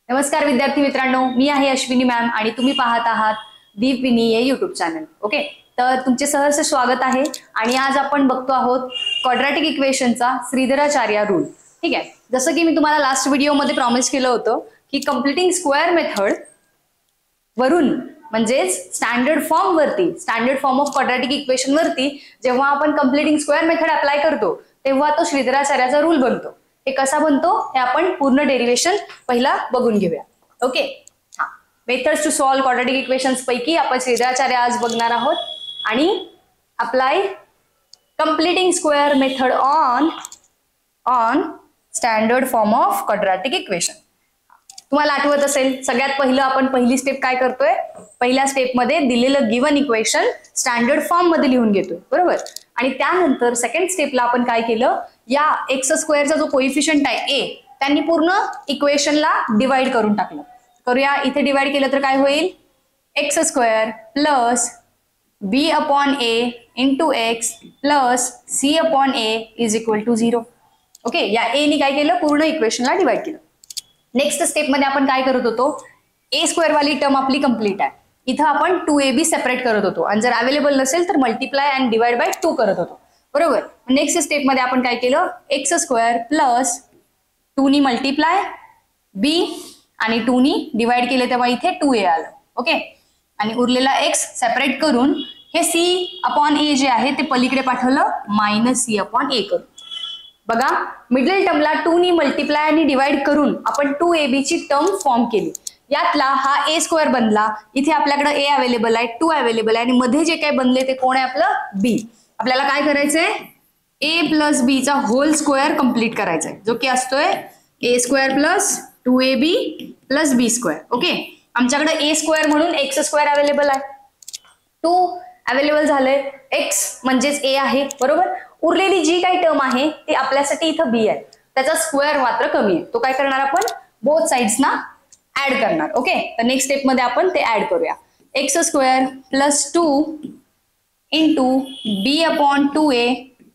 नमस्कार विद्यार्थी मित्रांनो, मी आहे अश्विनी मॅम आणि तुम्ही पाहत आहात दीपविनी हे युट्यूब चॅनल. ओके, तर तुमचे सहर्ष स्वागत आहे. आणि आज आपण बघतो आहोत क्वाड्रॅटिक इक्वेशनचा श्रीधराचार्य रूल. ठीक आहे, जसं की मी तुम्हाला लास्ट व्हिडिओमध्ये प्रॉमिस केलं होतं की कम्प्लिटिंग स्क्वेअर मेथड वरून म्हणजेच standard form of quadratic equation वरती जेव्हा आपण कम्प्लिटिंग स्क्वेअर मेथड अप्लाय करतो तेव्हा तो श्रीधराचार्याचा रूल बनतो. हे कसा बनतो हे आपण पूर्ण डेरिवेशन पहिला बघून घेऊया. ओके, हा methods to solve quadratic equations पैकी आपण श्रीधराचार्य आज बघणार आहोत आणि apply completing square method on standard form of quadratic equation. तुम्हाला आठवत असेल सगळ्यात पहिलं आपण पहिली स्टेप काय करतोय, पहिल्या स्टेपमध्ये दिलेलं गिवन इक्वेशन स्टँडर्ड फॉर्म मध्ये लिहून घेतोय, बरोबर. आणि त्यानंतर सेकंड स्टेपला आपण काय केलं, या एक्स स्क्वेअरचा जो कोइफिशियंट आहे ए त्यांनी पूर्ण इक्वेशनला डिवाइड करून टाकलं. करूया, इथे डिवाइड केलं तर काय होईल, x square plus b upon a into x plus c upon a is equal to 0. Okay, या ए नी काय केलं, पूर्ण इक्वेशनला डिवाइड केलं. नेक्स्ट स्टेप मध्ये आपण काय करत होतो, ए स्क्वेअर वाली टर्म आपली कंप्लीट आहे. इथं आपण 2ab सेपरेट करत होतो आणि जर अवेलेबल नसेल तर मल्टिप्लाय अँड डिवाइड बाय 2 करत होतो, बरोबर. नेक्स्ट स्टेप मध्ये आपण काय केलं, एक्स स्क्वेअर प्लस 2 नी मल्टिप्लाय बी आणि 2 नी डिवाइड केले तेव्हा इथे 2a आलं. ओके, आणि उरलेला एक्स सेपरेट करून हे सी अपॉन ए जे आहे ते पलीकडे पाठवलं मायनस सी अपॉन ए करून. बघा, मिडल टर्मला 2 नी मल्टिप्लाय आणि डिवाइड करून आपण 2ab ची टर्म फॉर्म केली. यातला हा ए स्क्वेअर बनला, इथे आपल्याकडे ए अवेलेबल आहे, 2 अवेलेबल आहे आणि मध्ये जे काय बनले ते कोण आहे, आपलं बी. आपल्याला काय करायचंय, ए प्लस बी चा होल स्क्वेअर कंप्लीट करायचा आहे, जो की असतोय ए स्क्वेअर प्लस 2ab प्लस बी स्क्वेअर. ओके, आमच्याकडे ए स्क्वेअर म्हणून एक्स स्क्वेअर अवेलेबल आहे, 2 अवेलेबल झाले, एक्स म्हणजेच ए आहे, बरोबर. उरलेली जी काही टर्म आहे ती आपल्यासाठी इथं बी आहे, त्याचा स्क्वेअर मात्र कमी आहे. तो काय करणार, आपण बोथ साइड्स ना ऍड करणार. ओके, तर नेक्स्ट स्टेप मध्ये आपण ते ऍड करूया. X square plus 2 into B upon 2a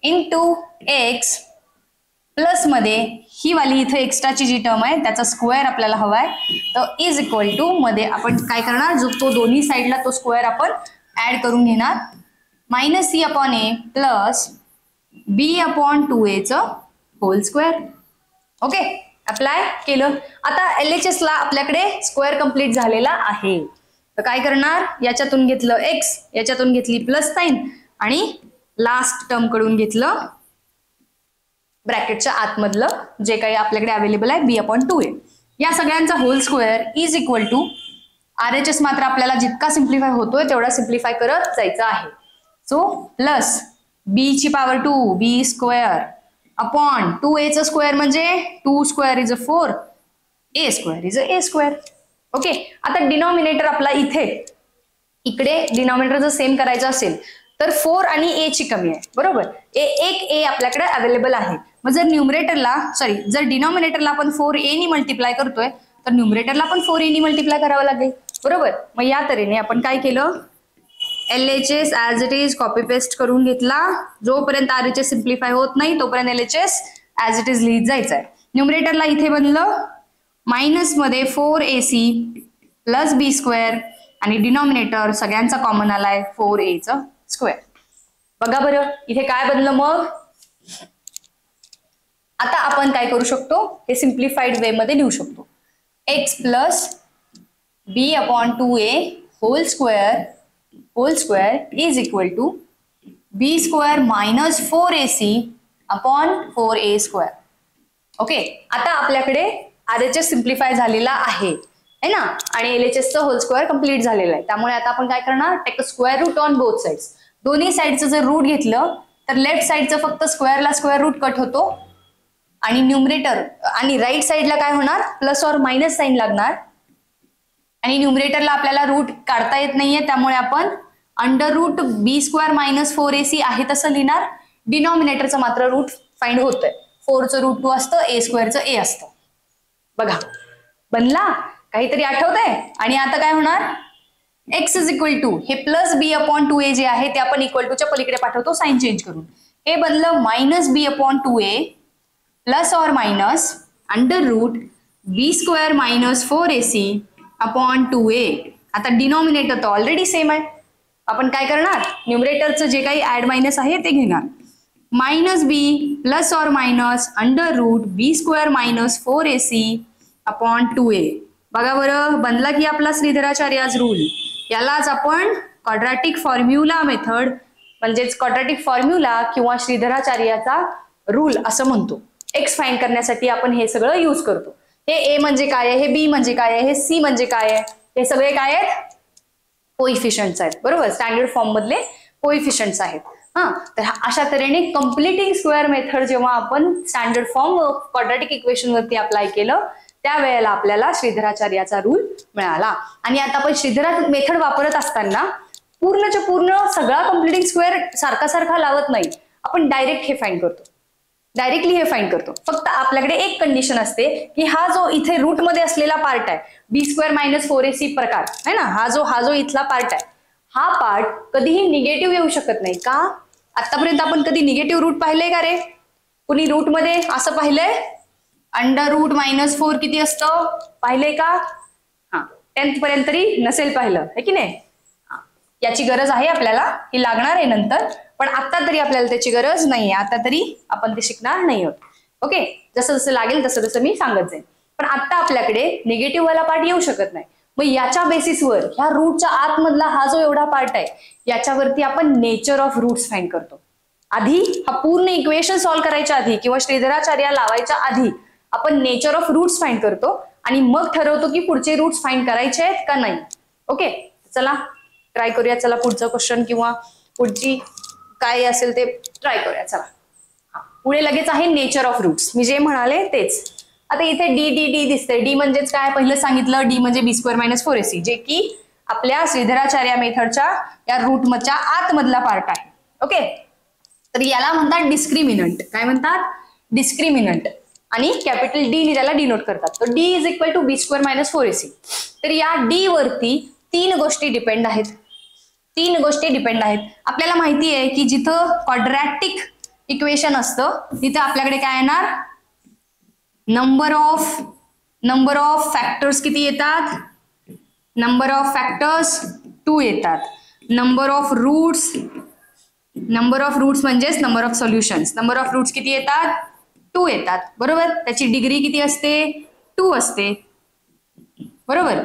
into x plus मध्ये ही वाली इथे एक्स्ट्राची जी टर्म आहे त्याचा स्क्वेअर आपल्याला हवाय, तर इज इक्वल टू मध्ये आपण काय करणार, जो तो दोन्ही साइडला तो स्क्वेअर आपण ऍड करून घेणार, मायनस सी अपॉन ए प्लस बी अपॉन 2a च होल स्क्वेअर. ओके, अप्लाय केलं. आता LHS ला आपल्याकडे स्क्वेअर कंप्लीट झालेला आहे, तर काय करणार, याच्यातून घेतलं एक्स, याच्यातून घेतली प्लस साइन आणि लास्ट टर्म कडून घेतलं ब्रॅकेटच्या आतमधलं जे काही आपल्याकडे अवेलेबल आहे बी अपॉन 2a. या सगळ्यांचा whole square is equal to RHS मात्र आपल्याला जितका सिम्प्लिफाय होतोय तेवढा सिम्प्लिफाय करत जायचं आहे. सो प्लस बी ची पॉवर 2 बी स्क्वेअर अपॉन 2a चा स्क्वेअर म्हणजे 2 square is 4, a square is a square. Okay, आता डिनॉमिनेटर आपला इकडे डिनॉमिनेटर जर सेम करायचं असेल तर 4 आणि a ची कमी आहे, बरोबर. एक a आपल्याकडे अवेलेबल आहे. मग जर डिनॉमिनेटरला आपण 4a नी मल्टिप्लाय करतोय तर न्यूमरेटरला पण 4a नी मल्टिप्लाय करावं लागेल, बरोबर. मग या तऱ्हेने आपण काय केलं, LHS as it is copy paste करून घेतला. जोपर्यंत RHS सिम्प्लिफाय होत नाही तोपर्यंत LHS ऍज इट इज लिहित जायचं आहे. न्यूमरेटरला इथे बनलं मायनस मध्ये 4ac प्लस बी स्क्वेअर आणि डिनॉमिनेटर सगळ्यांचा कॉमन आलाय 4a च स्क्वेअर. बघा बरं इथे काय बनलं, मग आता आपण काय करू शकतो, हे सिम्प्लिफाईड वे मध्ये लिहू शकतो, x plus b upon 2a whole square is equal to b square minus 4ac upon 4a square. Okay, आता आपल्याकडे RHS सिम्प्लिफाय झालेला आहे ना आणि LHS चा होल स्क्वेअर कंप्लीट झालेला आहे. त्यामुळे आता आपण काय करणार, take a square root on both sides. दोन्ही साइडचं जर रूट घेतलं तर लेफ्ट साइडचं फक्त स्क्वेअरला स्क्वेअर रूट कट होतो आणि न्यूमरेटर आणि राईट साइडला काय होणार, प्लस और मायनस साइन लागणार आणि न्यूमरेटरला आपल्याला रूट काढता येत नाहीये, त्यामुळे आपण अंडर रूट बी स्क्वेअर मायनस 4ac आहे तसं लिहिणार. डिनॉमिनेटरचं मात्र रूट फाइंड होतंय, 4चं रूट 2 असतं, a स्क्वेअरचं a असतं. बघा बनला, काहीतरी आठवतंय. आणि आता काय होणार, एक्स इज इक्वल टू हे प्लस बी अपॉन 2a जे आहे ते आपण इक्वल टूच्या पलीकडे पाठवतो साइन चेंज करून. हे बनलं minus B upon 2a plus और मायनस अंडर रूट बी square minus 4ac upon 2a. आता डिनॉमिनेटर तर ऑलरेडी सेम आहे, आपण काय करणार, न्यूमरेटरचं जे काही ऍड मायनस आहे ते घेणार. Minus B plus or minus under root B square minus 4ac upon 2a. बघा बरं, बनला की आपला श्रीधराचार्याज रूल. यालाच आपण क्वाड्रॅटिक फॉर्म्युला मेथड म्हणजेच क्वाड्रॅटिक फॉर्म्युला किंवा श्रीधराचार्याचा रूल असं म्हणतो. एक्स फाइंड करण्यासाठी आपण हे सगळं यूज करतो. हे ए म्हणजे काय आहे, हे बी म्हणजे काय आहे, हे सी म्हणजे काय आहे, हे सगळे काय आहेत, कोइफिशियंट्स आहेत. बरोबर, स्टँडर्ड फॉर्म मधले कोइफिशियंट्स आहेत. तर अशा तऱ्हेने कंप्लिटिंग स्क्वेअर मेथड जेव्हा आपण स्टँडर्ड फॉर्म क्वाड्रॅटिक इक्वेशन वरती अप्लाय केलं त्यावेळेला आपल्याला श्रीधराचार्याचा रूल मिळाला. आणि आता आपण श्रीधरा मेथड वापरत असताना पूर्णच्या पूर्ण सगळा कंप्लिटिंग स्क्वेअर सारखा सारखा लावत नाही, आपण डायरेक्ट हे फाइंड करतो, डायरेक्टली हे फाइंड करतो. फक्त आपल्याकडे एक कंडिशन असते की हा जो इथे रूट मध्ये असलेला पार्ट आहे बी स्क्वेअर मायनस 4ac प्रकार आहे ना, हा जो इथला पार्ट आहे, हा पार्ट कधीही निगेटिव्ह येऊ शकत नाही. का, आतापर्यंत आपण कधी निगेटिव्ह रूट पाहिलंय का रे, कुणी रूट मध्ये असं पाहिलंय, अंडर रूट -4 किती असतं पाहिलंय का, 10th पर्यंत तरी नसेल पाहिलं आहे की नाही. याची गरज आहे आपल्याला, ही लागणार आहे नंतर, पण आता तरी आपल्याला त्याची गरज नाहीये, आता तरी आपण ते शिकणार नाही आहोत. ओके, जसं जसं लागेल तसं तसं मी सांगत जाईन. पण आता आपल्याकडे निगेटिव्ह वाला पार्ट येऊ शकत नाही. मग याच्या बेसिसवर ह्या रूटच्या आतमधला हा जो एवढा पार्ट आहे याच्यावरती आपण नेचर ऑफ रूट्स फाइंड करतो. आधी हा पूर्ण इक्वेशन सॉल्व्ह करायच्या आधी किंवा श्रीधराचार्य लावायच्या आधी आपण नेचर ऑफ रूट्स फाइंड करतो आणि मग ठरवतो की पुढचे रूट्स फाइंड करायचे आहेत का नाही. ओके, चला ट्राय करूया. चला पुढचं क्वेश्चन किंवा पुढची काय असेल ते ट्राय करूया. चला पुढे लगेच आहे नेचर ऑफ रूट्स, मी जे म्हणाले तेच. आता इथे डी डी डी दिसतंय. डी म्हणजेच काय, पहिलं सांगितलं डी म्हणजे बी स्क्वेअर मायनस 4ac, जे की आपल्या श्रीधराचार्य मेथडच्या या रूटच्या आतमधला पार्ट आहे. ओके, तर याला म्हणतात डिस्क्रिमिनंट. काय म्हणतात, डिस्क्रिमिनंट. आणि कॅपिटल डी ने त्याला डिनोट करतात. तर D is equal to b square minus 4ac. तर या डी वरती तीन गोष्टी डिपेंड आहेत. आपल्याला माहिती आहे की जिथं क्वाड्रॅटिक इक्वेशन असतं तिथे आपल्याकडे काय येणार, नंबर ऑफ फॅक्टर्स किती येतात, नंबर ऑफ फॅक्टर्स 2 येतात. नंबर ऑफ रूट्स म्हणजेच number of solutions, number of roots किती येतात, 2 येतात. बरोबर, त्याची डिग्री किती असते, 2 असते. बरोबर,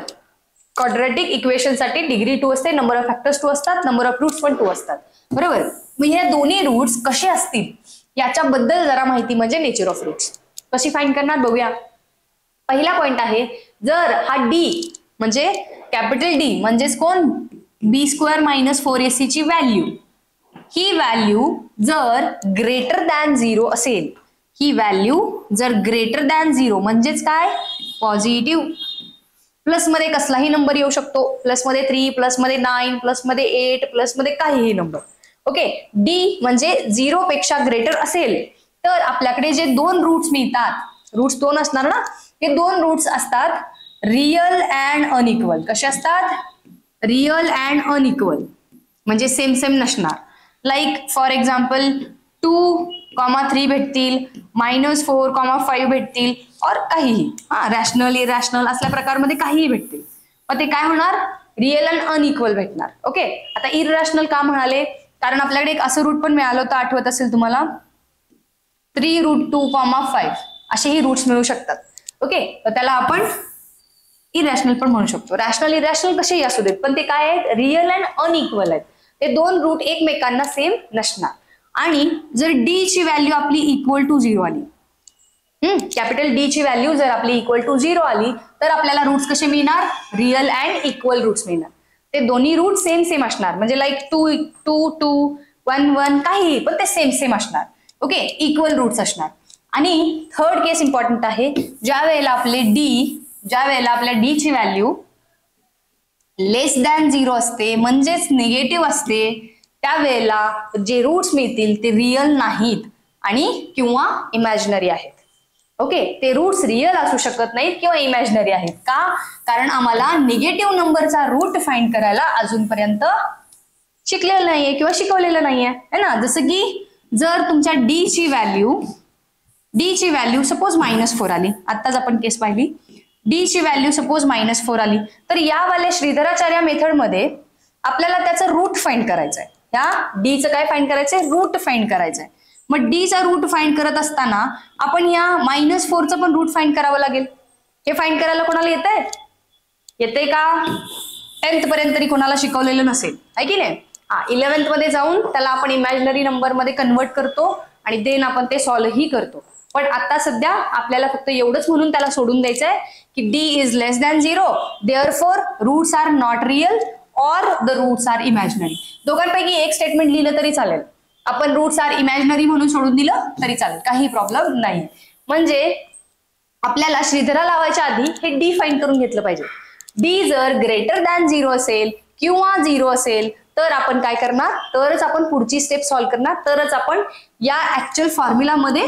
क्वाड्रॅटिक इक्वेशन साठी डिग्री 2 असते, नंबर ऑफ फॅक्टर्स 2 असतात, नंबर ऑफ रूट्स पण 2 असतात. बरोबर, मग हे दोन्ही रूट्स कसे असतील याच्याबद्दल जरा माहिती म्हणजे नेचर ऑफ रूट्स कशी फाइंड करणार बघूया. पहिला पॉइंट आहे, जर हा डी म्हणजे कॅपिटल डी म्हणजेच कोण, बी स्क्वेअर मायनस 4ac ची व्हॅल्यू, ही व्हॅल्यू जर ग्रेटर दॅन 0 असेल, ही व्हॅल्यू जर ग्रेटर दॅन 0 म्हणजेच काय, पॉझिटिव्ह, प्लस मध्ये कसलाही नंबर येऊ शकतो, प्लस मध्ये 3, प्लस मध्ये 9, प्लस मध्ये 8, प्लस मध्ये काहीही नंबर. ओके, डी म्हणजे 0 पेक्षा ग्रेटर असेल तर आपल्याकडे जे दोन रूट्स मिळतात, रूट्स 2 असणार ना, हे दोन रूट्स असतात रियल अँड अनइक्वल. कसे असतात, रियल अँड अनइक्वल म्हणजे सेम सेम नसणार. लाईक फॉर एक्झाम्पल 2,3 भेटतील, -4,5 भेटतील, और काहीही रॅशनल इरॅशनल असल्या प्रकारमध्ये काहीही भेटतील. मग ते काय होणार, रियल अँड अनइक्वल भेटणार. ओके, आता इरॅशनल का म्हणाले, कारण आपल्याकडे एक असं रूट पण मिळालं होतं, आठवत असेल तुम्हाला, 3√2,5 असेही रूट्स मिळू शकतात. ओके, तर त्याला आपण इरॅशनल पण म्हणू शकतो. रॅशनल इरॅशनल कसेही असू देत, पण ते काय आहेत, रियल अँड अनइक्वल आहेत. ते दोन रूट एकमेकांना सेम नसणार. आणि जर डी ची व्हॅल्यू आपली इक्वल टू 0 आली, कॅपिटल डी ची व्हॅल्यू जर आपली इक्वल टू 0 आली तर आपल्याला रूट्स कसे मिळणार, रियल अँड इक्वल रूट्स मिळणार. ते दोन्ही रूट सेम सेम असणार, म्हणजे लाईक 2, 2, 2, 1, 1 काहीही, पण ते सेम सेम असणार. ओके, इक्वल रूट्स असणार. आणि थर्ड केस इम्पॉर्टंट आहे, ज्या वेळेला आपल्या डी ची व्हॅल्यू लेस दॅन 0 असते म्हणजेच निगेटिव्ह असते, त्यावेळेला जे रूट्स मिळतील ते रियल नाहीत आणि किंवा इमॅजिनरी आहेत. ओके, ते रूट्स रियल असू शकत नाहीत किंवा इमॅजिनरी आहेत. का, कारण आम्हाला निगेटिव्ह नंबरचा रूट फाइंड करायला अजूनपर्यंत शिकलेलं नाहीये किंवा शिकवलेलं नाहीये, है ना. जसं की जर तुमच्या डी ची व्हॅल्यू सपोज -4 आली, आत्ताच आपण केस पाहिली, डी ची व्हॅल्यू सपोज -4 आली, तर या वाल्या श्रीधराचार्य मेथडमध्ये आपल्याला त्याचं रूट फाइंड करायचं आहे. ह्या डीचं काय फाइंड करायचंय? रूट फाइंड करायचंय. मग डीचा रूट फाइंड करत असताना आपण या -4चं पण रूट फाइंड करावं लागेल. हे फाइंड करायला कोणाला येतंय? येते का? 10th पर्यंत तरी कोणाला शिकवलेलं नसेल, आहे की नाही? 11th मध्ये जाऊन त्याला आपण इमॅजिनरी नंबर मध्ये कन्वर्ट करतो आणि देन आपण ते सॉल्व्ह ही करतो. पण आता सध्या आपल्याला फक्त एवढंच म्हणून त्याला सोडून द्यायचंय की D is less than 0, therefore roots are not real और द रूट्स आर इमॅजिनरी. दोघांपैकी एक स्टेटमेंट लिहिलं तरी चालेल. आपण रूट्स आर इमॅजिनरी म्हणून सोडून दिलं तरी चालेल, काही प्रॉब्लेम नाही. म्हणजे आपल्याला श्रीधरा लावायच्या आधी हे डी फाइंड करून घेतलं पाहिजे. डी जर ग्रेटर दॅन 0 असेल किंवा 0 असेल तर आपण काय करणार? तरच आपण पुढची स्टेप सॉल्व्ह करणार, तरच आपण या ऍक्च्युअल फॉर्म्युलामध्ये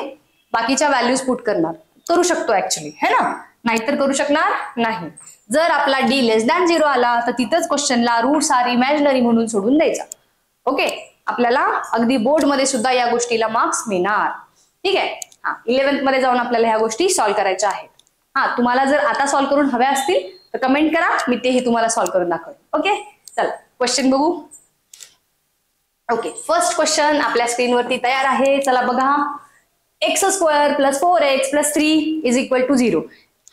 बाकीच्या व्हॅल्यूज पुट करू शकतो ऍक्च्युअली, है ना? नाहीतर करू शकणार नाही. जर आपला डी लेस दॅन 0 आला तर तिथंच क्वेश्चनला रूट्स आर इमॅजिनरी म्हणून सोडून द्यायचा. ओके, आपल्याला अगदी बोर्ड मध्ये सुद्धा या गोष्टीला मार्क्स मिळणार. ठीक आहे. 11th मध्ये जाऊन आपल्याला ह्या गोष्टी सॉल्व्ह करायच्या आहेत. तुम्हाला जर आता सॉल्व्ह करून हव्या असतील तर कमेंट करा, मी तेही तुम्हाला सॉल्व्ह करून दाखवेन. ओके, चला क्वेश्चन बघू. ओके, फर्स्ट क्वेश्चन आपल्या स्क्रीनवरती तयार आहे. चला बघा. x² + 4x + 3 = 0.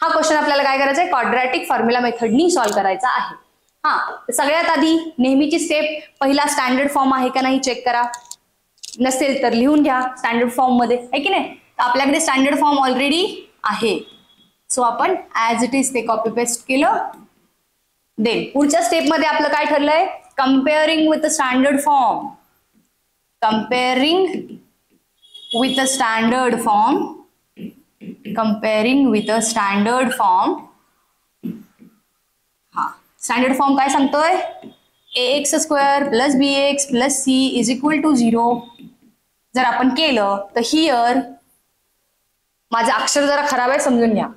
हा क्वेश्चन आपल्याला काय करायचा आहे? क्वाड्रॅटिक फॉर्म्युला मेथडनी सॉल्व्ह करायचा आहे. सगळ्यात आधी नेहमीची स्टेप, पहिला स्टँडर्ड फॉर्म आहे का नाही चेक करा. नसेल तर लिहून घ्या स्टँडर्ड फॉर्म मध्ये, आहे की नाही? आपल्याकडे स्टँडर्ड फॉर्म ऑलरेडी आहे, सो आपण ऍज इट इज ते कॉपी पेस्ट केलं. देन पुढच्या स्टेप मध्ये आपलं काय ठरलंय? Comparing with standard form. कंपेअरिंग with a standard form, comparing with a standard form. Standard form काय सांगतोय? ax² + bx + c = 0. जर आपण केलं तर हिअर, माझं अक्षर जरा खराब आहे समजून घ्या.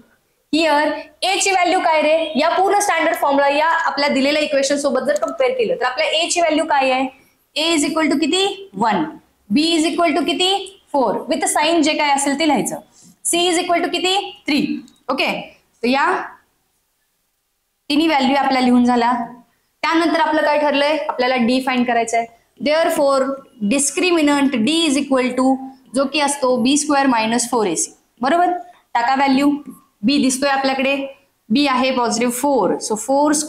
हिअर a ची व्हॅल्यू काय रे? या पूर्ण स्टँडर्ड फॉर्मला या आपल्या दिलेल्या इक्वेशन सोबत जर कम्पेअर केलं तर आपल्या a ची व्हॅल्यू काय आहे? a = किती? 1. b = किती? 4. विथ साइन जे काय असेल ते लिहायचं. c = किती? 3. ओके, तर या तिन्ही व्हॅल्यू आपल्या लिहून झाल्या. त्यानंतर आपलं काय ठरलंय? आपल्याला डी फाइंड करायचं आहे. देअरफॉर डिस्क्रिमिनंट d = जो की असतो b² - 4ac. बरोबर, टाका व्हॅल्यू. b दिसतोय आपल्याकडे, b आहे +4, सो 4² -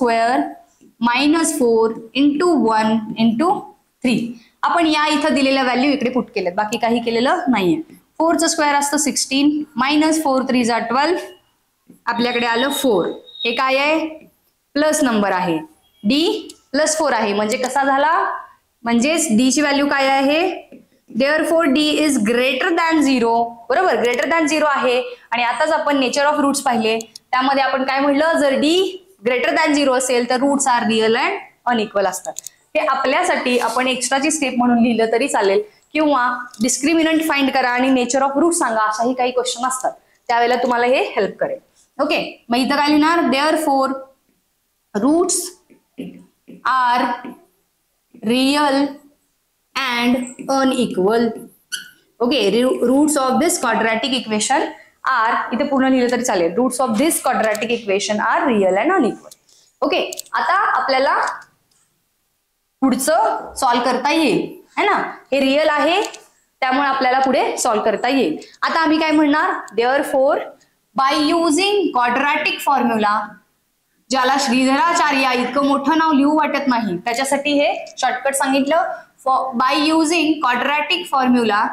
4 × 1 × 3. आपण या इथं दिलेल्या व्हॅल्यू इकडे पुट केल्यात, बाकी काही केलेलं नाहीये. 4चं स्क्वेअर असतं 16, -4 × 3 = 12. आपल्याकडे आलं 4. हे काय आहे? प्लस नंबर आहे. डी +4 आहे, म्हणजे कसा झाला? म्हणजेच डी ची व्हॅल्यू काय आहे? Therefore D is greater than 0. बरोबर, ग्रेटर दॅन 0 आहे. आणि आताच आपण नेचर ऑफ रूट्स पाहिले, त्यामध्ये आपण काय म्हणलं? जर डी ग्रेटर दॅन 0 असेल तर roots are real and unequal असतात. हे आपल्यासाठी आपण एक्स्ट्राची स्टेप म्हणून लिहिलं तरी चालेल, किंवा डिस्क्रिमिनंट फाइंड करा आणि नेचर ऑफ रूट सांगा, अशाही काही क्वेश्चन असतात, त्यावेळेला तुम्हाला हे हेल्प करेल. ओके, मग इथं काय लिहिणार? Therefore roots are real and unequal. Okay, roots of this quadratic equation are, इथे पूर्ण लिहिलं तरी चालेल, roots of this quadratic equation are real and unequal. Okay, आता आपल्याला पुढचं सॉल्व्ह करता येईल, है ना? हे रियल आहे त्यामुळे आपल्याला पुढे सॉल्व्ह करता येईल. आता आम्ही काय म्हणणार? Therefore by using quadratic formula, ज्याला श्रीधराचार्य इतकं मोठं नाव लिहू वाटत नाही त्याच्यासाठी हे शॉर्टकट सांगितलं. By using quadratic formula,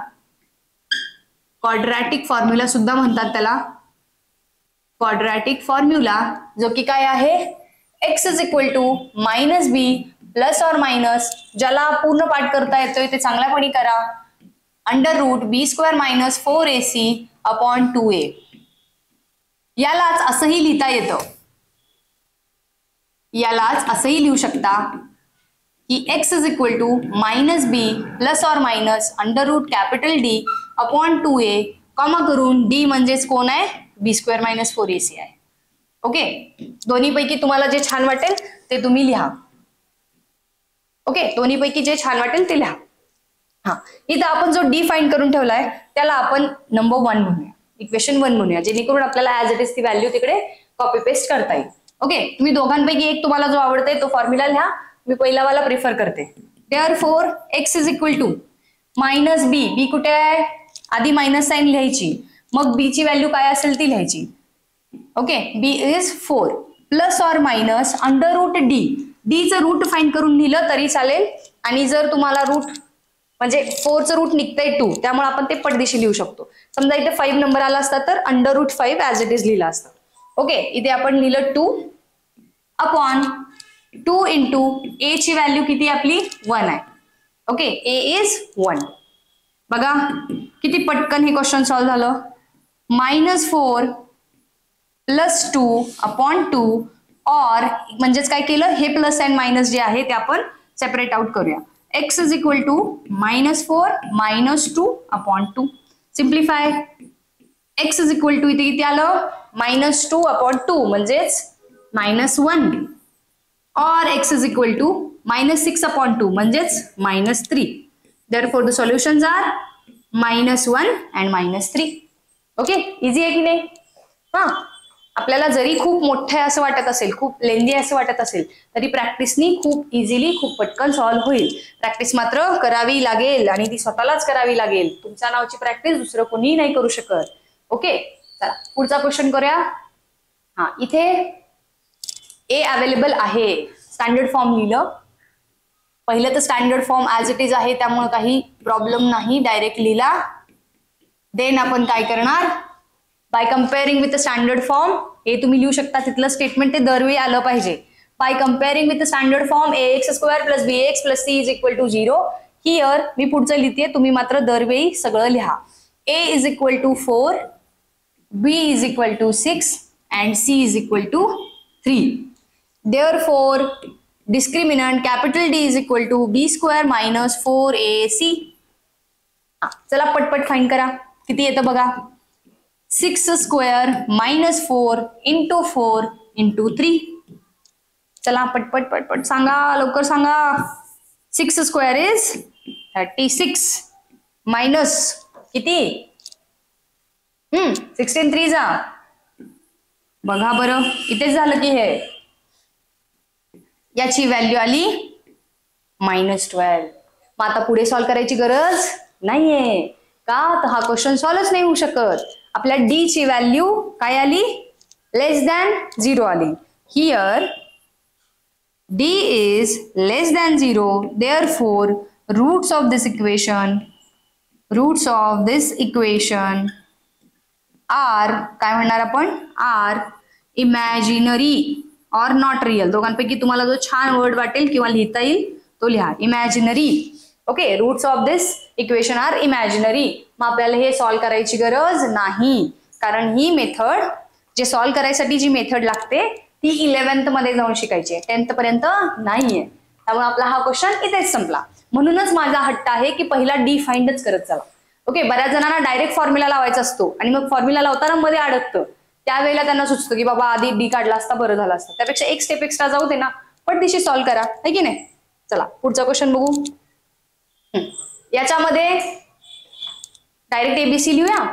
quadratic formula सुद्धा म्हणतात त्याला. क्वाड्रॅटिक फॉर्म्युला जो की काय आहे? x = -b ± ज्याला पूर्ण पाठ करता येतोय ते चांगल्यापणी करा. √b² - 4ac/ 2a. यालाच असंही लिहिता येतं, यालाच असंही लिहू शकता की x = -b ± √D/2a, कॉमा करून d म्हणजेच कोण आहे? b² - 4ac आहे. ओके, दोन्हीपैकी तुम्हाला जे छान वाटेल ते तुम्ही लिहा. ओके, दोन्हीपैकी जे छान वाटेल ते लिहा. इथं आपण जो डी फाइंड करून ठेवलाय त्याला आपण नंबर 1 म्हणूया, इक्वेशन 1 म्हणूया, जेणेकरून आपल्याला ऍज इट इज ती व्हॅल्यू तिकडे कॉपी पेस्ट करता येईल. ओके, तुम्ही दोघांपैकी एक तुम्हाला जो आवडतोय तो फॉर्म्युला लिहा. मी पहिलावाला प्रिफर करते. Therefore x is equal to minus B. B कुठे आहे? आधी मायनस साइन लिहायची, मग बी ची व्हॅल्यू काय असेल ती लिहायची. Okay, B is 4 plus or minus under root D. डीचं रूट फाइंड करून लिहिलं तरी चालेल, आणि जर तुम्हाला रूट म्हणजे 4चं रूट निघतंय 2, त्यामुळे आपण ते पटदिशी लिहू शकतो. समजा इथे 5 नंबर आला असता तर under root 5 as it is लिहिला असता. ओके, इथे आपण लिहिलं 2 अपॉन 2 इंटू ए ची व्हॅल्यू किती आपली 1 आहे. Okay, A is 1. बघा किती पटकन हे क्वेश्चन सॉल्व्ह झालं. -4 प्लस 2 अपॉन 2 और म्हणजेच काय केलं, हे प्लस अँड मायनस जे आहे ते आपण सेपरेट आउट करूया. x is equal to -4 -2 upon 2. Simplify. x is equal to इथे किती आलं -2 अपॉन 2 म्हणजेच -1 और x is equal to -6 upon 2 म्हणजेच -3. Therefore the solutions are -1 and -3. Okay, easy आहे की नाही? हा, आपल्याला जरी खूप मोठं असं वाटत असेल, खूप लेंदी असं वाटत असेल, तरी प्रॅक्टिसनी खूप इझिली खूप पटकन सॉल्व्ह होईल. प्रॅक्टिस मात्र करावी लागेल आणि ती स्वतःलाच करावी लागेल. तुमच्या नावची प्रॅक्टिस दुसरं कोणीही नाही करू शकत. ओके, चला पुढचा क्वेश्चन करूया. हा, इथे ए अवेलेबल आहे, स्टँडर्ड फॉर्म लिहिलं. पहिलं तर standard form as it is आहे त्यामुळे काही प्रॉब्लेम नाही, डायरेक्ट लिहिला. देन आपण काय करणार, by comparing with the standard form. हे तुम्ही लिहू शकता, तिथलं स्टेटमेंट ते दरवेळी आलं पाहिजे. By comparing with the standard form ax² plus bx plus c is equal to 0. Here मी पुढचं लिहिते, तुम्ही मात्र दरवेळी सगळं लिहा. a is equal to 4, b is equal to 6 and c is equal to 3. Therefore discriminant capital D is equal to b² minus 4ac. चला पटपट फाइंड करा, किती येतं बघा. 6² मायनस 4 इंटू 4 इंटू 3. चला पटपट पटपट सांगा, लवकर सांगा. 6² इज 36 मायनस किती 16 3 जा. बघा बरं, इथेच झालं की हे याची व्हॅल्यू आली -12. मग आता पुढे सॉल्व्ह करायची गरज नाहीये का, तर हा क्वेश्चन सॉल्व्हच नाही होऊ शकत. आपल्या डी ची व्हॅल्यू काय आली, लेस दॅन 0 आली. Here D is less than 0. Therefore roots of this equation are काय म्हणणार आपण, आर इमॅजिनरी और नॉट रियल. दोघांपैकी तुम्हाला जो छान वर्ड वाटेल किंवा लिहिता येईल तो लिहा, imaginary. Okay, roots of this equation are imaginary. मग आपल्याला हे सॉल्व्ह करायची गरज नाही, कारण ही मेथड जे सॉल्व्ह करायसाठी जी मेथड लागते ती 11th मध्ये जाऊन शिकायची आहे, 10th पर्यंत नाहीये. त्यामुळे आपला हा क्वेश्चन इथेच संपला. म्हणूनच माझा हट्ट आहे की पहिला डी फाइंडच करत चला. ओके, बऱ्याच जणांना डायरेक्ट फॉर्म्युला लावायचा असतो आणि मग फॉर्म्युला लावताना मध्ये अडकतं. त्यावेळेला त्यांना सुचतं की बाबा आधी डी काढला असता बरं झालं असतं. त्यापेक्षा एक स्टेप एक्स्ट्रा जाऊ दे ना, पण दिशी सॉल्व्ह करा, है की नाही. चला पुढचा क्वेश्चन बघू. याच्यामध्ये डायरेक्ट एबीसी लिहूया.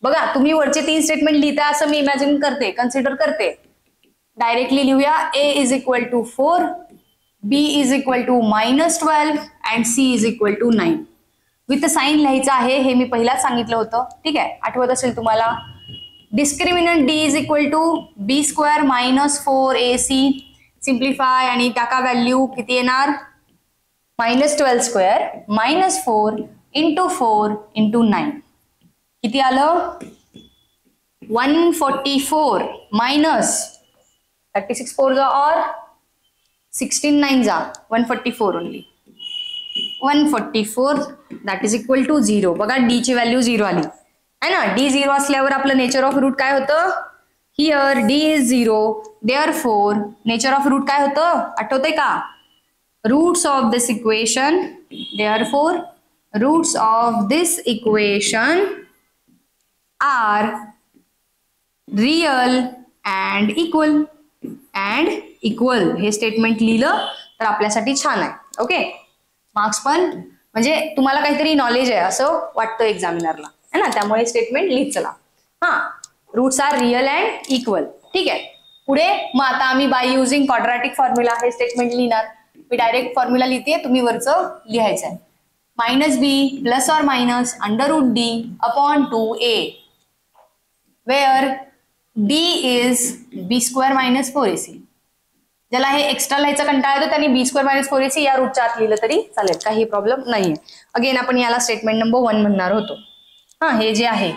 बघा तुम्ही वरचे 3 स्टेटमेंट लिहिता असं मी इमॅजिन करते, कन्सिडर करते. डायरेक्टली लिहूया. A is equal to 4, B is equal to -12 and C is equal to 9. With sign लिहायचं आहे, हे मी पहिलाच सांगितलं होतं. ठीक आहे, आठवत असेल तुम्हाला. Discriminant D is equal to b² minus 4ac. Simplify आणि टाका व्हॅल्यू किती येणार, -12² मायनस 4 इंटू 4 इंटू 9. किती आलं 144 मायनस 36 4 जा और 16 9 जा 144 only 144 that is equal to 0. बघा डी ची व्हॅल्यू 0 आली है ना. डी 0 असल्यावर आपलं नेचर ऑफ रूट काय होतं, here D is 0. Therefore nature of root काय होतं आठवतंय का, roots of this equation. Therefore roots of this equation are real and equal. हे स्टेटमेंट लिहिलं तर आपल्यासाठी छान आहे. ओके, मार्क्स पण म्हणजे तुम्हाला काहीतरी नॉलेज आहे असं वाटतं एक्झामिनरला है ना, त्यामुळे स्टेटमेंट लिहित चला. हा, roots are real and equal. ठीक आहे. पुढे मग आता आम्ही बाय युझिंग क्वाड्रॅटिक फॉर्म्युला हे स्टेटमेंट लिहिणार. मी डायरेक्ट फॉर्म्युला लिहिते, तुम्ही वरचं लिहायचं आहे. Minus B plus or minus under root D upon 2a where D is b square minus 4ac. ज्याला हे एक्स्ट्रा लिहायचा कंटाळा येतो त्यांनी बी स्क्वेअर मायनस 4ac या रूटच्या आत लिहिलं तरी चालेल, काही प्रॉब्लेम नाहीये. अगेन आपण याला स्टेटमेंट नंबर 1 म्हणणार होतो. हे जे आहे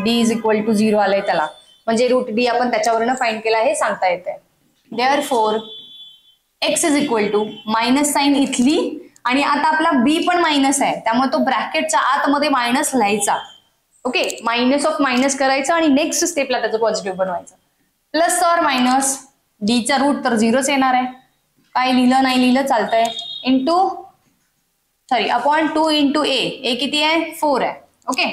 डी इज इक्वल टू 0 आलंय त्याला, म्हणजे रूट डी आपण त्याच्यावरनं फाइंड केला हे सांगता येतंय. Therefore x is equal to minus sign इथली आणि आता आपला बी पण मायनस आहे त्यामुळे तो ब्रॅकेटच्या आतमध्ये मायनस लिहायचा. ओके, मायनस ऑफ मायनस करायचं आणि नेक्स्ट स्टेपला त्याचं पॉझिटिव्ह बनवायचं. प्लस और मायनस डीचा रूट तर 0च येणार आहे, काय लिहिलं नाही लिहिलं चालतंय. अपॉन 2 इंटू ए किती आहे 4 आहे. Okay,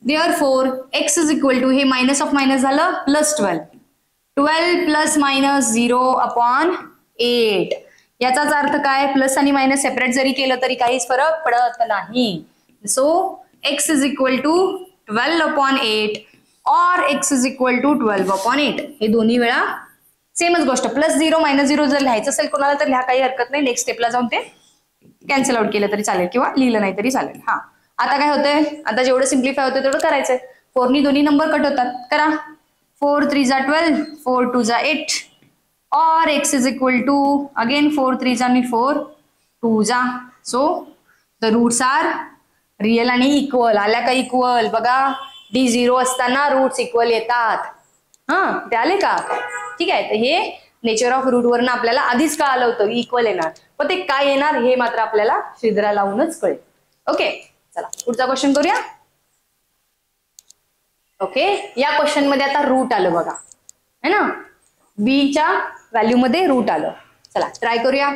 therefore x is equal to हे मायनस ऑफ मायनस झालं प्लस 12 प्लस मायनस 0 अपॉन 8. याचाच अर्थ काय, प्लस आणि मायनस सेपरेट जरी केलं तरी काहीच फरक पडत नाही. So x is equal to 12 upon 8 और x is equal to 12 upon 8. हे दोन्ही वेळा सेमच गोष्ट. प्लस 0 मायनस 0 जर लिहायचं असेल कोणाला तर लिहा, काही हरकत नाही. नेक्स्ट स्टेपला जाऊन ते कॅन्सल आउट केलं तरी चालेल किंवा लिहिलं नाही तरी चालेल. आता काय होतंय, आता जेवढं सिम्प्लिफाय होतं तेवढं करायचंय. 4नी दोन्ही नंबर कट होतात, करा. 4 3 जा 12, 4 2 जा 8 और x is equal to again 4 3 जा 4 2 जा. So the roots are real आणि इक्वल. आल्या का इक्वल बघा, डी 0 असताना रूट्स इक्वल येतात. ते आले का, ठीक आहे. तर हे नेचर ऑफ रूट वरनं आपल्याला आधीच कळालं होतं इक्वल येणार, पण ते काय येणार हे मात्र आपल्याला श्रीधरा लावूनच कळेल. ओके, चला पुढचा क्वेश्चन करूया. ओके, या क्वेश्चन मध्ये आता रूट आलं बघा, है ना, बीच्या व्हॅल्यू मध्ये रूट आलं. चला ट्राय करूया.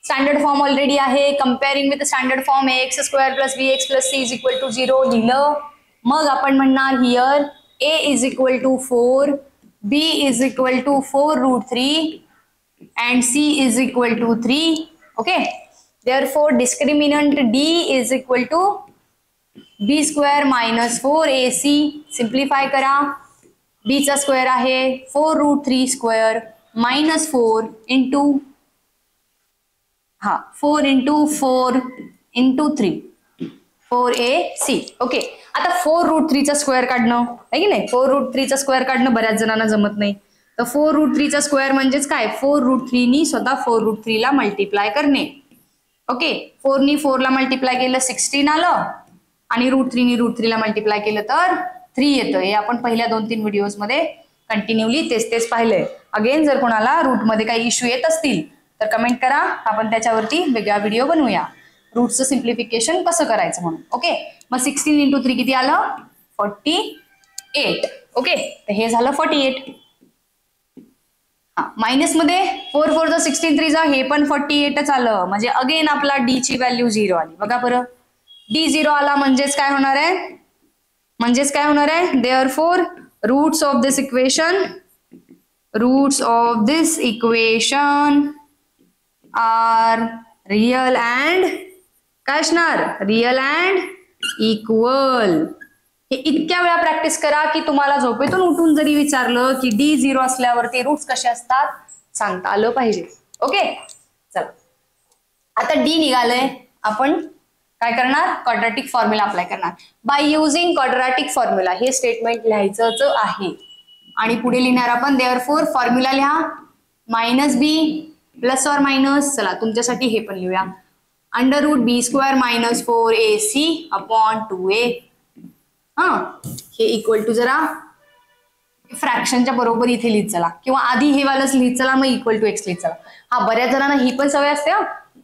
स्टँडर्ड फॉर्म ऑलरेडी आहे. Comparing with standard form X square plus B X plus C is equal to 0 लिहिलं. मग आपण म्हणणार here a is equal to 4, b is equal to 4 root 3 and c is equal to 3. Okay, therefore discriminant d is equal to b square minus 4ac. Simplify करा. b चा square आहे 4 root 3 square minus 4 into 4 into 3 4ac. Okay, आता 4 root 3 चा square काढणं आहे की नाही. 4 root 3 चा स्क्वेअर काढणं बऱ्याच जणांना जमत नाही. तर 4 रूट 3 चा स्क्वेअर म्हणजेच काय, 4 रूट 3 नी स्वतः 4 रूट 3 ला मल्टिप्लाय करणे. ओके, 4 नी 4 ला मल्टिप्लाय केलं 16 आलं आणि रूट 3 नी रूट 3 ला मल्टिप्लाय केलं तर 3 येतं. हे आपण पहिल्या 2-3 व्हिडिओज मध्ये कंटिन्युअली तेच पाहिलंय. अगेन जर कोणाला रूट मध्ये काही इश्यू येत असतील तर कमेंट करा, आपण त्याच्यावरती वेगळा व्हिडिओ बनवूया रूटचं सिम्प्लिफिकेशन कसं करायचं म्हणून. ओके, मग 16 इंटू 3 किती आलं 48. ओके, तर हे झालं 48. मायनस मध्ये 4 4 जा 16 3 जा हे पण 48च आलं. म्हणजे अगेन आपला डी ची व्हॅल्यू 0 आली. बघा बरं, डी 0 आला म्हणजेच काय होणार आहे, therefore roots of this equation are real and काय असणार, रिअल अँड इक्वल. हे इतक्या वेळा प्रॅक्टिस करा की तुम्हाला झोपेतून उठून जरी विचारलं की डी 0 असल्यावरती रूट्स कसे असतात सांगता आलं पाहिजे. ओके, चला आता डी निघालंय, आपण काय करणार, क्वाड्रॅटिक फॉर्म्युला अप्लाय करणार. बाय युझिंग क्वाड्रॅटिक फॉर्म्युला हे स्टेटमेंट लिहायचंच आहे. आणि पुढे लिहिणार आपण देअरफॉर फॉर्म्युला लिहा मायनस बी प्लस और मायनस, चला तुमच्यासाठी हे पण लिहूया, अंडर रूट बी square minus 4ac upon 2a. हे इक्वल टू जरा फ्रॅक्शनच्या बरोबर इथे लिहित चला, किंवा आधी हे वालच लिहित चला मग इक्वल टू एक्स लिहित चला. बऱ्याच जणांना ही पण सवय असते,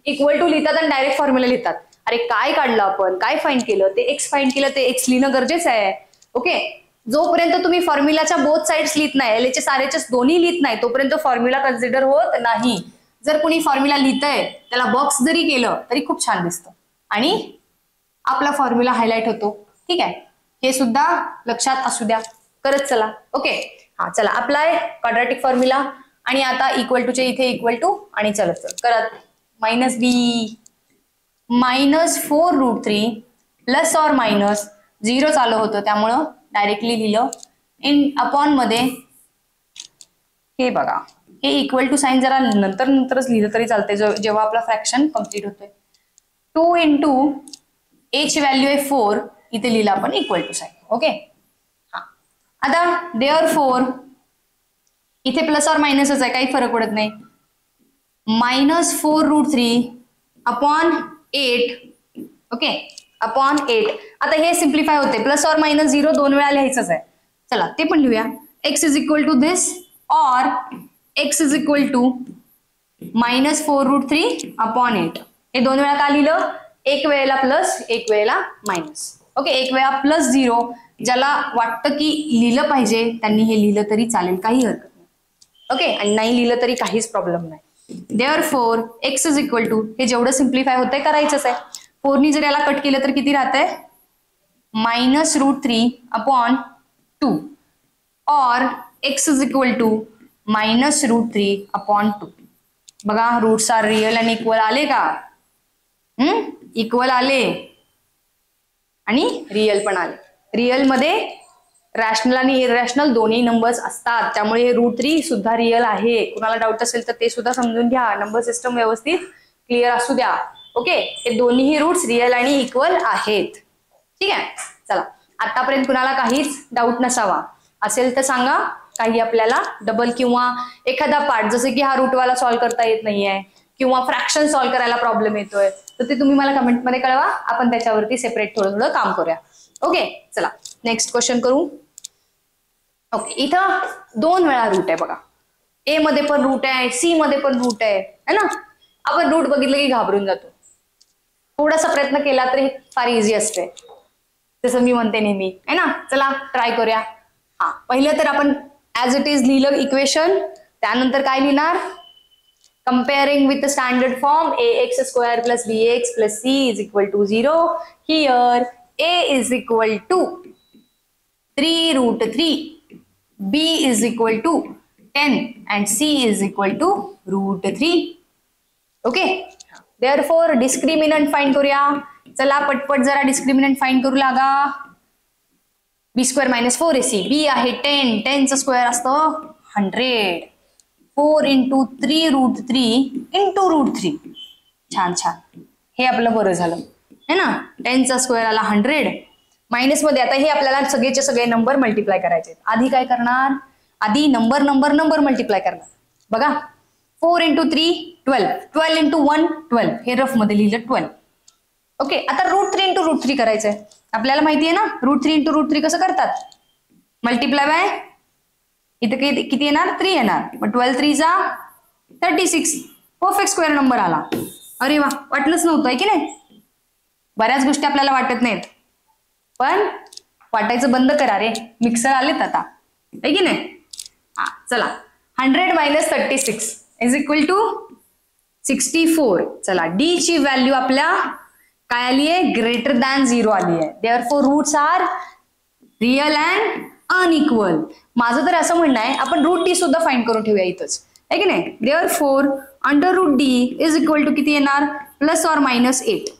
इक्वल टू लिहितात आणि डायरेक्ट फॉर्म्युला लिहितात. अरे काय काढलं आपण, काय फाइंड केलं, ते एक्स फाइंड केलं, ते एक्स लिहिणं गरजेचं आहे. ओके, जोपर्यंत तुम्ही फॉर्म्युलाच्या बोथ साइड्स लिहित नाही, एलएचएस आरएचएस दोन्ही लिहित नाही तोपर्यंत फॉर्म्युला कन्सिडर होत नाही. जर कोणी फॉर्म्युला लिहितंय त्याला बॉक्स जरी केलं तरी खूप छान दिसतं आणि आपला फॉर्म्युला हायलाइट होतो. ठीक आहे, हे सुद्धा लक्षात असू द्या, करत चला. ओके, चला अप्लाय क्वाड्रॅटिक फॉर्म्युला. आणि आता इक्वल टूच्या इथे इक्वल टू आणि चलत करत मायनस बी मायनस 4 रूट 3 प्लस और मायनस 0 चालू होतं त्यामुळं डायरेक्टली लिहिलं इन अपॉन मध्ये हे बघा, हे इक्वल टू साइन जरा नंतरच लिहिलं तरी चालतंय जेव्हा आपला फ्रॅक्शन कम्प्लीट होतोय. 2 इंटू ए ची व्हॅल्यू आहे 4, इथे लिहिलं आपण इक्वल टू साइन. ओके. हा, आता देअरफॉर इथे प्लस और मायनसच आहे, काही फरक पडत नाही. -4√3 अपॉन 8. Okay, upon 8. आता हे सिम्प्लिफाय होते, प्लस और मायनस 0 2 वेळा लिहायचंच आहे. चला ते पण लिहूया. x is equal to this और x is equal to -4√3 upon 8. हे 2 वेळा का लिहिलं? एक वेळेला प्लस, एक वेळेला मायनस. ओके, एक वेळा प्लस 0, ज्याला वाटतं की लिहिलं पाहिजे त्यांनी हे लिहिलं तरी चालेल, काही हरकत नाही. ओके, आणि नाही लिहिलं तरी काहीच प्रॉब्लेम नाही. Therefore x is equal to, हे जेवढं सिम्प्लिफाय होतंय करायचंच आहे. 4नी जर याला कट केलं तर किती राहतंय? -√3 अपॉन 2 और x is equal to -√3 upon 2. बघा, रूट्स आर रिअल आणि इक्वल आले का? इक्वल आले आणि रिअल पण आले. रिअल मध्ये रॅशनल आणि इरॅशनल दोन्ही नंबर्स असतात, त्यामुळे हे √3 सुद्धा रिअल आहे. कुणाला डाऊट असेल तर ते सुद्धा समजून घ्या. नंबर सिस्टम व्यवस्थित क्लिअर असू द्या. ओके, हे दोन्ही रूट्स रिअल आणि इक्वल आहेत. ठीक आहे, चला आतापर्यंत कुणाला काहीच डाऊट नसावा. असेल तर सांगा. काही आपल्याला डबल किंवा एखादा पार्ट, जसं की हा रूटवाला सॉल्व्ह करता येत नाहीये किंवा फ्रॅक्शन सॉल्व्ह करायला प्रॉब्लेम येतोय, तर ते तुम्ही मला कमेंटमध्ये कळवा. आपण त्याच्यावरती सेपरेट थोडं काम करूया. ओके, चला नेक्स्ट क्वेश्चन करू. ओके, इथं 2 वेळा रूट आहे बघा. ए मध्ये पण रूट आहे, सी मध्ये पण रूट आहे ना. आपण रूट बघितलं की घाबरून जातो. थोडासा प्रयत्न केला तरी फार इझी असते, जसं मी म्हणते नेहमी, आहे ना. चला ट्राय करूया. हा, पहिलं तर आपण ऍज इट इज लिहिलं इक्वेशन. त्यानंतर काय लिहिणार? Comparing with the standard form, ax square plus bx plus c is equal to 0. Here a is equal to 3√3, b is equal to 10 and c is equal to √3. Okay. Therefore discriminant find करूया. चला पटपट जरा discriminant find करू लागा. b² - 4ac, b आहे 10, 10 चा square असतो 100. 4 into 3√3 into √3. छान छान, हे आपलं बरं झालं है ना. 10 चा स्क्वेअर आला 100. मायनस मध्ये आता हे आपल्याला सगळेचे सगळे नंबर मल्टिप्लाय करायचे. आधी काय करणार? आधी नंबर मल्टिप्लाय करणार. बघा, 4 इंटू 3 12, 12 इंटू 1 12, हे रफ मध्ये लिहिलं 12. ओके, आता √3 इंटू √3 करायचंय. आपल्याला माहिती आहे ना √3 इंटू √3 कसं करतात? मल्टिप्लाय बाय, इथं किती येणार? 3 येणार. मग 12 3 जा 36. परफेक्ट स्क्वेअर नंबर आला. अरे वा, वाटलंच नव्हतं आहे की नाही. बऱ्याच गोष्टी आपल्याला वाटत नाहीत, पण वाटायचं बंद करा रे, मिक्सर आलेत आता, आहे की नाही. हा, चला 100 - 36 इज इक्वल टू 64. चला डी ची व्हॅल्यू आपल्या काय आली आहे? ग्रेटर दॅन 0 आली आहे. Therefore roots are real and unequal. माझं तर असं म्हणणं आहे आपण √d सुद्धा फाइंड करून ठेवूया इथंच, आहे की नाही. Therefore √d is equal to किती येणार? +or-8.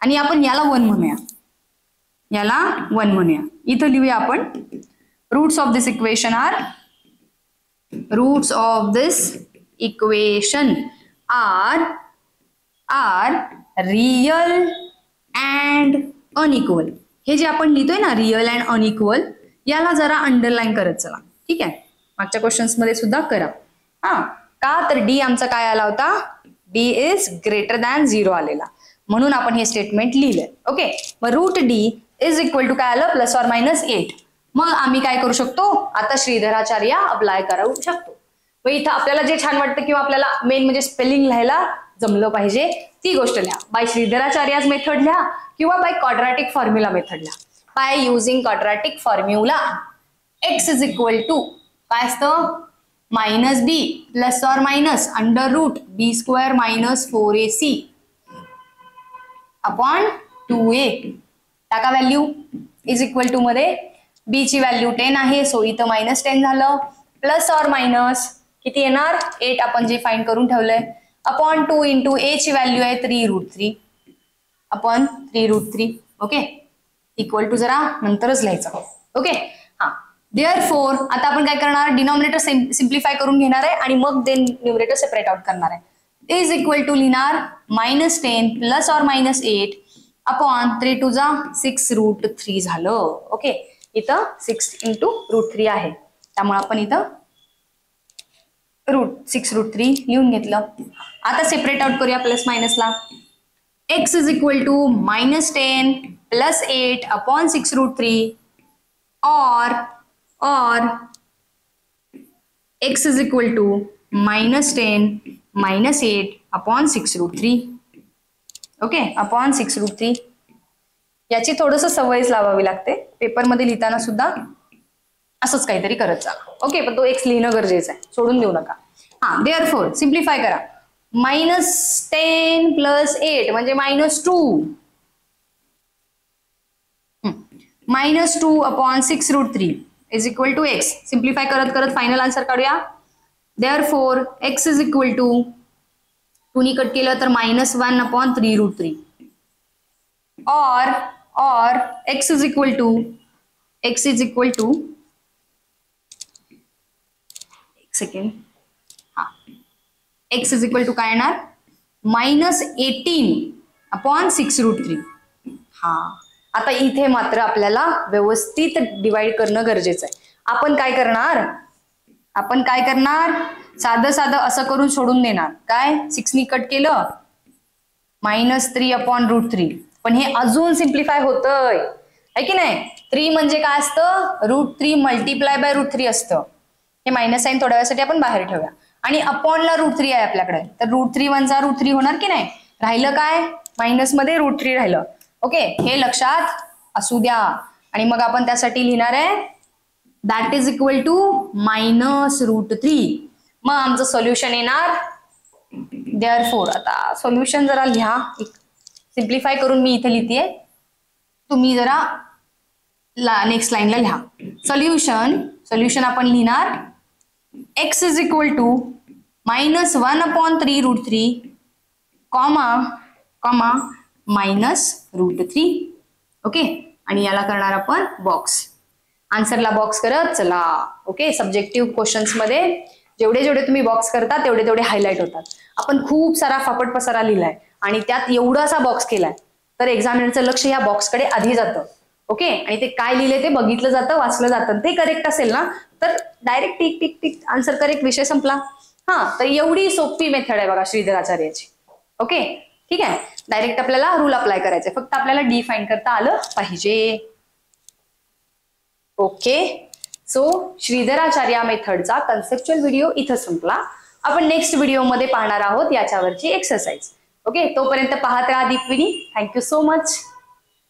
आणि आपण याला 1 म्हणूया, याला 1 म्हणूया. इथं लिहूया आपण roots of this equation are, roots of this equation are real and unequal. हे जे आपण लिहितोय ना रिअल अँड अनइक्वल, याला जरा अंडरलाईन करत चला. ठीक आहे, मागच्या क्वेश्चन्स मध्ये सुद्धा करा. हा, का तर डी आमचा काय आला होता? डी इज ग्रेटर दॅन 0 आलेला, म्हणून आपण हे स्टेटमेंट लिहिलंय. ओके, मग √d इज इक्वल टू काय आलं? +or-8. मग आम्ही काय करू शकतो? आता श्रीधराचार्य अप्लाय करू शकतो. मग इथं आपल्याला जे छान वाटतं किंवा आपल्याला मेन म्हणजे स्पेलिंग लिहायला जमलं पाहिजे ती गोष्ट लिहा. बाय श्रीधराचार्याज मेथड लिहा किंवा बाय क्वाड्रॅटिक फॉर्म्युला मेथड लिहा. By using quadratic formula x is equal to काय असतं? -b +or- √b² - 4ac upon 2a. टाका व्हॅल्यू. इज इक्वल टू मध्ये b ची व्हॅल्यू 10 आहे, सो इथं -10 झालं. +or- किती येणार? 8 आपण जे फाइंड करून ठेवलंय, अपॉन 2 इंटू a ची व्हॅल्यू आहे 3√3 अपॉन 3√3. ओके, इक्वल टू जरा नंतरच लिहायचं. ओके, हा, देअरफोर आता आपण काय करणार, डिनॉमिनेटर सिम्प्लिफाय करून घेणार आहे आणि मग देन न्यूमरेटर सेपरेट आउट करणार आहे. इज इक्वल टू लिहिणार -10 प्लस ऑर मायनस 8 अपॉन 3 टू जा 6√3 झालं. ओके, इथं 6 इंटू √3 आहे, त्यामुळे आपण इथं 6√3 लिहून घेतलं. आता सेपरेट आउट करूया प्लस मायनसला. x is equal to -10 plus 8 upon 6√3 और x is equal to -10 minus 8 upon 6√3. Okay, upon 6√3. याची थोडस सवयच लावावी लागते, पेपरमध्ये लिहिताना सुद्धा असंच काहीतरी करत चला. ओके, पण तो x लिहिणं गरजेचं आहे, सोडून देऊ नका. हा, देअरफोर सिम्प्लिफाय करा. -10 प्लस 8 म्हणजे -2 -2 upon 6√3 is equal to x. Simplify करत करत फायनल आन्सर काढूया. Therefore x is equal to 2 cut केलं तर -1 अपॉन 3√3 और x इज इक्वल टू एक सेकंड, हा, x इज इक्वल टू काय येणार, -18 अपॉन 6√3. हा, आता इथे मात्र आपल्याला व्यवस्थित डिवाइड करणं गरजेचं आहे. आपण काय करणार, साधं असं करून सोडून देणार. काय 6 कट केलं -3 अपॉन √3, पण हे अजून सिम्प्लिफाय होतंय आहे की नाही. 3 म्हणजे काय असतं, √3 मल्टिप्लाय बाय √3 असतं. हे मायनस साईन थोड्या वेळासाठी आपण बाहेर ठेवूया. आणि अपॉनला √3 आहे आपल्याकडे, तर √3 × √3 होणार की नाही. राहिलं काय, मायनस मध्ये √3 राहिलं. ओके, हे लक्षात असू द्या. आणि मग आपण त्यासाठी लिहिणार आहे दॅट इज इक्वल टू -√3. मग आमचं सोल्युशन येणार. देअरफोर आता सोल्युशन जरा लिहा, सिम्प्लिफाय करून मी इथे लिहितेय, तुम्ही जरा नेक्स्ट लाईनला लिहा. सोल्युशन आपण लिहिणार x is equal to -1 upon 3√3 comma -√3. Okay, आणि याला करणार आपण बॉक्स. आन्सरला बॉक्स करत चला. ओके, सब्जेक्टिव्ह क्वेश्चन्स मध्ये जेवढे तुम्ही बॉक्स करता तेवढे हायलाइट होतात. आपण खूप सारा फापट पसारा लिहिलाय आणि त्यात एवढासा बॉक्स केलाय, तर एक्झामिनरचं लक्ष या बॉक्सकडे आधी जातं. ओके, आणि ते काय लिहिले ते बघितलं जातं, वाचलं जातं. ते करेक्ट असेल ना तर direct tick tick tick answer correct, विषय संपला. हा, तर एवढी सोपी मेथड आहे बघा श्रीधराचार्याची. ओके, ठीक आहे, डायरेक्ट आपल्याला रूल अप्लाय करायचे, फक्त आपल्याला डिफाईन करता आलं पाहिजे. ओके, सो श्रीधराचार्य मेथडचा कन्सेप्च्युअल व्हिडिओ इथं संपला. आपण नेक्स्ट व्हिडिओमध्ये पाहणार आहोत याच्यावरची एक्सरसाइज. ओके, तोपर्यंत पाहत राहा दीपविनी. Thank you so much.